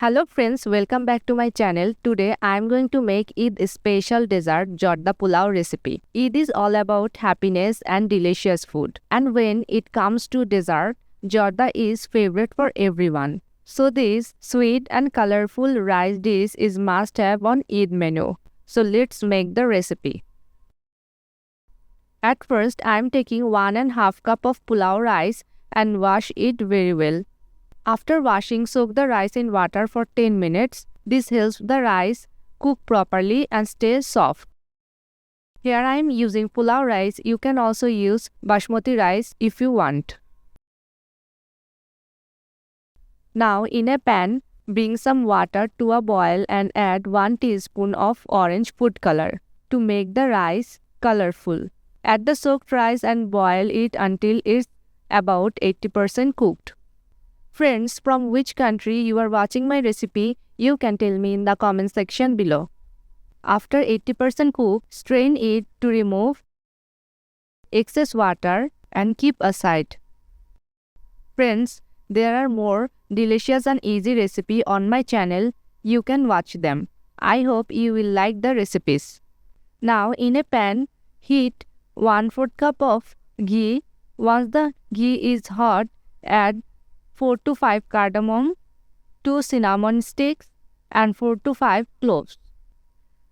Hello friends, welcome back to my channel. Today I am going to make Eid special dessert Jorda Pulaw recipe. Eid is all about happiness and delicious food. And when it comes to dessert, Jorda is favorite for everyone. So this sweet and colorful rice dish is must have on Eid menu. So let's make the recipe. At first I am taking 1.5 cup of pulaw rice and wash it very well. After washing, soak the rice in water for 10 minutes. This helps the rice cook properly and stay soft. Here I am using pulaw rice. You can also use basmati rice if you want. Now in a pan, bring some water to a boil and add 1 teaspoon of orange food color to make the rice colorful. Add the soaked rice and boil it until it's about 80% cooked. Friends, from which country you are watching my recipe, you can tell me in the comment section below. After 80% cooked, strain it to remove excess water and keep aside. Friends, there are more delicious and easy recipes on my channel. You can watch them. I hope you will like the recipes. Now in a pan, heat 1/4 cup of ghee. Once the ghee is hot, add 4 to 5 cardamom, 2 cinnamon sticks and 4 to 5 cloves.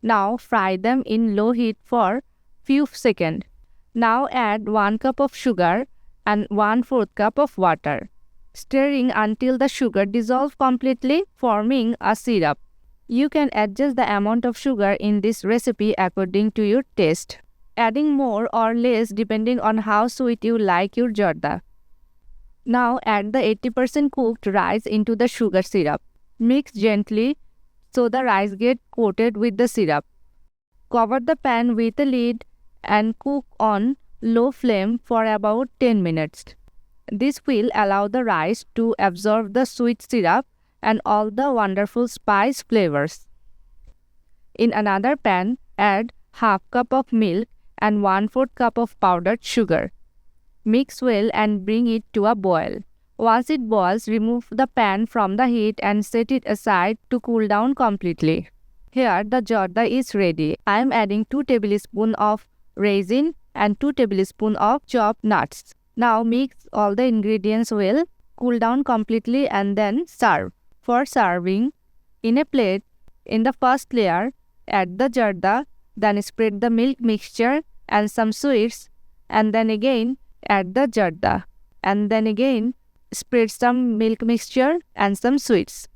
Now fry them in low heat for few seconds. Now add 1 cup of sugar and 1/4 cup of water, stirring until the sugar dissolves completely, forming a syrup. You can adjust the amount of sugar in this recipe according to your taste, adding more or less depending on how sweet you like your jorda. Now add the 80% cooked rice into the sugar syrup. Mix gently so the rice gets coated with the syrup. Cover the pan with a lid and cook on low flame for about 10 minutes. This will allow the rice to absorb the sweet syrup and all the wonderful spice flavors. In another pan, add half cup of milk and 1/4 cup of powdered sugar. Mix well and bring it to a boil. Once it boils, remove the pan from the heat and set it aside to cool down completely. Here the jorda is ready. I am adding 2 tablespoons of raisin and 2 tablespoons of chopped nuts. Now mix all the ingredients well, cool down completely and then serve. For serving, in a plate, in the first layer, add the jorda, then spread the milk mixture and some sweets, and then again add the jorda, and then again spread some milk mixture and some sweets.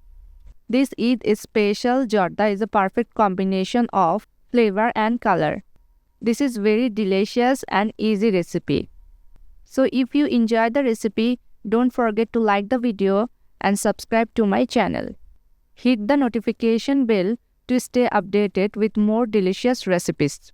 This Eid special jorda is a perfect combination of flavor and color. This is very delicious and easy recipe. So if you enjoyed the recipe, don't forget to like the video and subscribe to my channel. Hit the notification bell to stay updated with more delicious recipes.